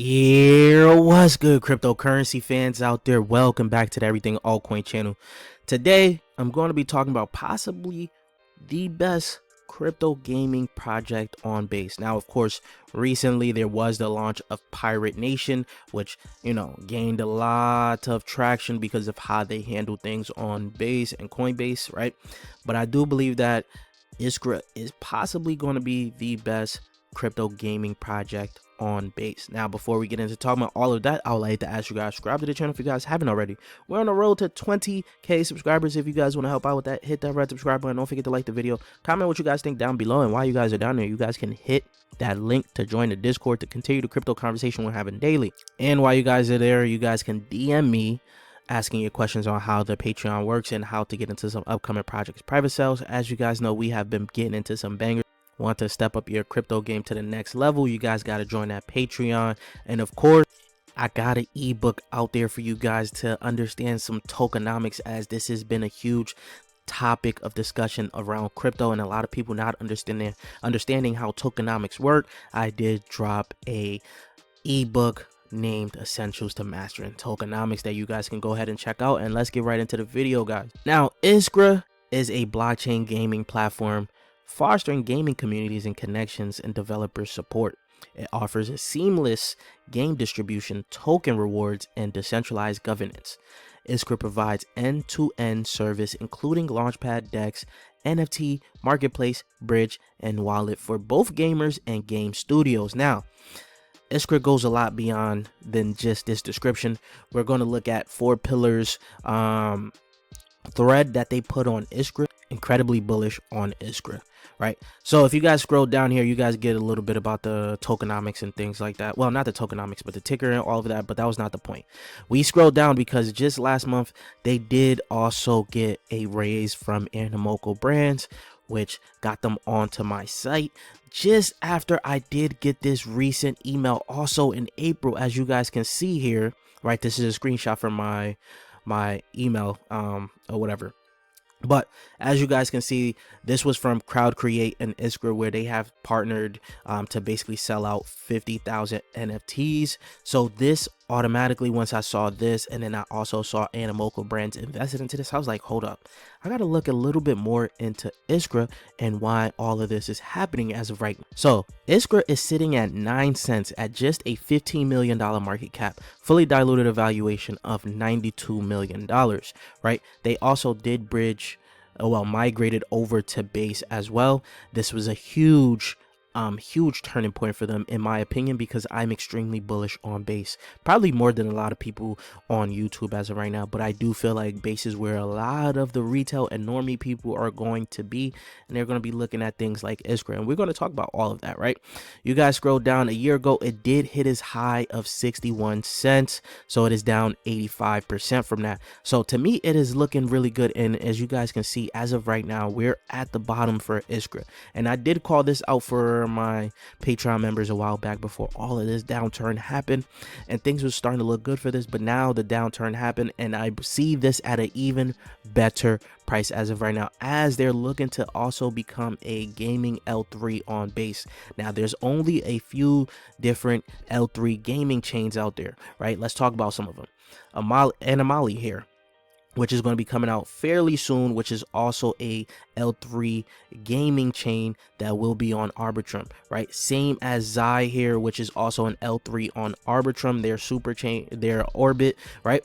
Yeah, what's good, cryptocurrency fans out there? Welcome back to the Everything Altcoin channel. Today, I'm going to be talking about possibly the best crypto gaming project on base. Now, of course, recently there was the launch of Pirate Nation, which, gained a lot of traction because of how they handle things on base and Coinbase, right? But I do believe that Iskra is possibly going to be the best crypto gaming project on base. Now, before we get into talking about all of that, I would like to ask you guys, subscribe to the channel if you guys haven't already. We're on the road to 20k subscribers. If you guys want to help out with that, hit that red subscribe button. Don't forget to like the video, comment what you guys think down below, and while you guys are down there, you guys can hit that link to join the Discord to continue the crypto conversation we're having daily. And while you guys are there, you guys can DM me asking your questions on how the Patreon works and how to get into some upcoming projects private sales. As you guys know, we have been getting into some bangers. Want to step up your crypto game to the next level, you guys got to join that Patreon. And of course, I got an ebook out there for you guys to understand some tokenomics, as this has been a huge topic of discussion around crypto and a lot of people not understanding how tokenomics work. I did drop a ebook named Essentials to Mastering Tokenomics that you guys can go ahead and check out. And let's get right into the video, guys. Now, Iskra is a blockchain gaming platform fostering gaming communities and connections and developer support. It offers a seamless game distribution, token rewards, and decentralized governance. Iskra provides end-to-end service including launchpad, DEX, NFT, marketplace, bridge, and wallet for both gamers and game studios. Now, Iskra goes a lot beyond than just this description. We're going to look at 4 pillars thread that they put on Iskra. Incredibly bullish on Iskra, right? So if you guys scroll down here, you guys get a little bit about the tokenomics and things like that. Well, not the tokenomics, but the ticker and all of that, but that was not the point. We scrolled down because just last month they did also get a raise from Animoco Brands, which got them onto my site just after I did get this recent email also in April. As you guys can see here, right? This is a screenshot from my email or whatever. But as you guys can see, this was from Crowd Create and Iskra, where they have partnered to basically sell out 50,000 NFTs. So this automatically, once I saw this, and then I also saw Animoco Brands invested into this, I was like, hold up, I got to look a little bit more into Iskra and why all of this is happening as of right now. So Iskra is sitting at 9 cents at just a $15 million market cap, fully diluted evaluation of $92 million, right? They also did bridge, migrated over to base as well. This was a huge turning point for them, in my opinion, because I'm extremely bullish on base, probably more than a lot of people on YouTube as of right now. But I do feel like base is where a lot of the retail and normie people are going to be, and they're going to be looking at things like Iskra, and we're going to talk about all of that, right? You guys scroll down, a year ago it did hit its high of 61 cents, so it is down 85% from that. So to me, it is looking really good. And as you guys can see, as of right now, we're at the bottom for Iskra, and I did call this out for my Patreon members a while back before all of this downturn happened, and things were starting to look good for this. But now the downturn happened, and I see this at an even better price as of right now, as they're looking to also become a gaming L3 on base. Now there's only a few different L3 gaming chains out there, right? Let's talk about some of them. Anomaly here, which is going to be coming out fairly soon, which is also a L3 gaming chain that will be on Arbitrum, right? Same as Zai here, which is also an L3 on Arbitrum, their super chain, their Orbit, right?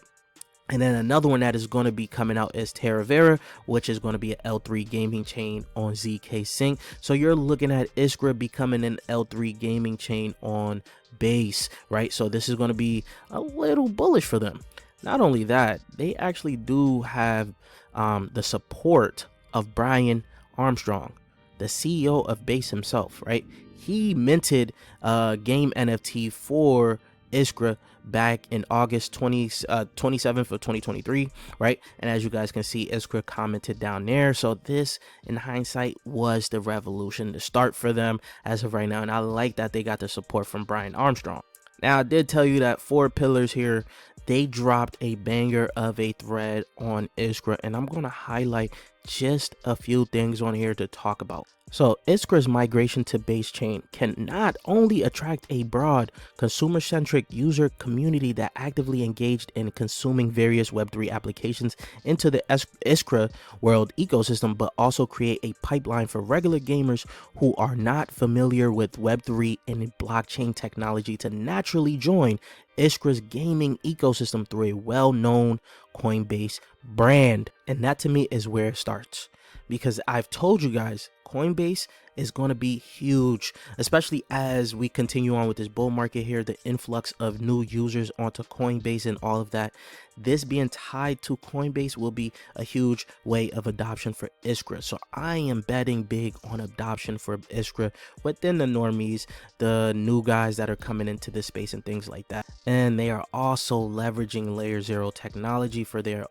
And then another one that is going to be coming out is Terravera, which is going to be an L3 gaming chain on ZK Sync. So you're looking at Iskra becoming an L3 gaming chain on base, right? So this is going to be a little bullish for them. Not only that, they actually do have the support of Brian Armstrong, the CEO of Base himself, right? He minted a game NFT for Iskra back in August 27th of 2023, right? And as you guys can see, Iskra commented down there. So this, in hindsight, was the revolution, the start for them as of right now. And I like that they got the support from Brian Armstrong. Now, I did tell you that 4 pillars here, they dropped a banger of a thread on Iskra, and I'm going to highlight just a few things on here to talk about. So Iskra's migration to base chain can not only attract a broad consumer-centric user community that actively engaged in consuming various Web3 applications into the Iskra world ecosystem, but also create a pipeline for regular gamers who are not familiar with Web3 and blockchain technology to naturally join Iskra's gaming ecosystem through a well-known Coinbase brand. And that to me is where it starts, because I've told you guys Coinbase is going to be huge, especially as we continue on with this bull market here, the influx of new users onto Coinbase and all of that. This being tied to Coinbase will be a huge way of adoption for Iskra. So I am betting big on adoption for Iskra within the normies, the new guys that are coming into this space and things like that. And they are also leveraging Layer 0 technology for their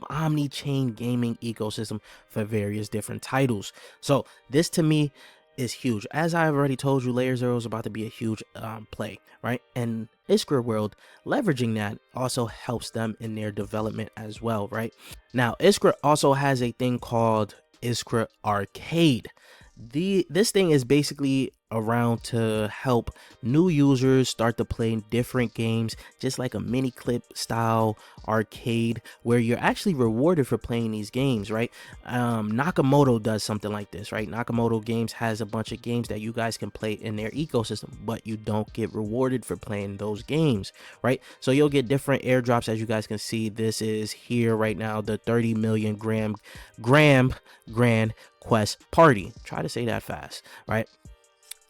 omni-chain gaming ecosystem for various different titles. So this to me is huge. As I've already told you, Layer 0 is about to be a huge play, right? And Iskra world leveraging that also helps them in their development as well, right? Now Iskra also has a thing called Iskra Arcade. This thing is basically around to help new users start to play different games, just like a mini clip style arcade where you're actually rewarded for playing these games, right? Nakamoto does something like this, right? Nakamoto Games has a bunch of games that you guys can play in their ecosystem, but you don't get rewarded for playing those games, right? So you'll get different airdrops. As you guys can see, this is here right now, the 30 million gram grand quest party. Try to say that fast, right?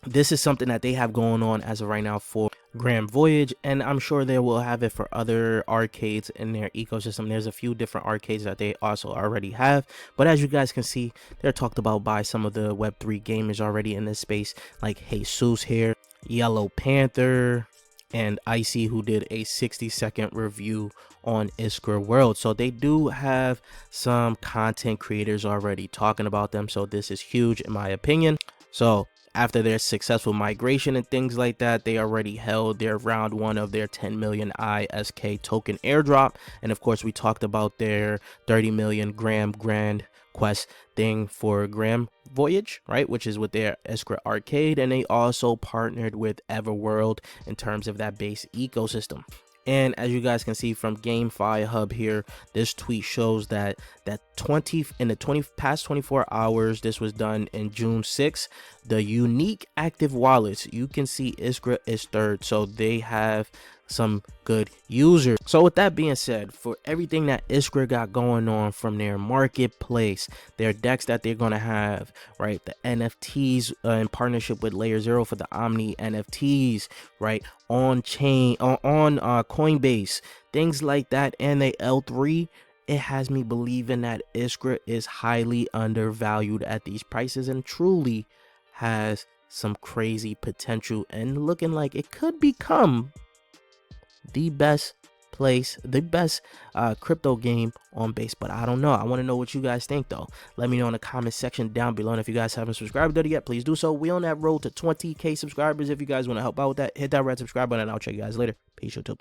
This is something that they have going on as of right now for Grand Voyage, and I'm sure they will have it for other arcades in their ecosystem. There's a few different arcades that they also already have, but as you guys can see, they're talked about by some of the Web3 gamers already in this space, like Jesus here, Yellow Panther, and Icy, who did a 60-second review on Iskra World. So they do have some content creators already talking about them, so this is huge in my opinion. So after their successful migration and things like that, they already held their round one of their 10 million ISK token airdrop. And of course, we talked about their 30 million grand quest thing for Grand Voyage, right? Which is with their Iskra Arcade. And they also partnered with Everworld in terms of that base ecosystem. And as you guys can see from GameFi Hub here, this tweet shows that in the past 24 hours, this was done in June 6th, the unique active wallets, you can see Iskra is third. So they have some good users. So with that being said, for everything that Iskra got going on from their marketplace, their decks that they're going to have, right, the NFTs in partnership with Layer 0 for the Omni NFTs, right, on chain, on Coinbase, things like that, and the L3, it has me believing that Iskra is highly undervalued at these prices and truly has some crazy potential and looking like it could become the best crypto game on base. But I don't know. I want to know what you guys think though. Let me know in the comment section down below, and if you guys haven't subscribed yet, please do so. We on that road to 20k subscribers. If you guys want to help out with that, hit that red subscribe button, and I'll check you guys later. Peace, YouTube.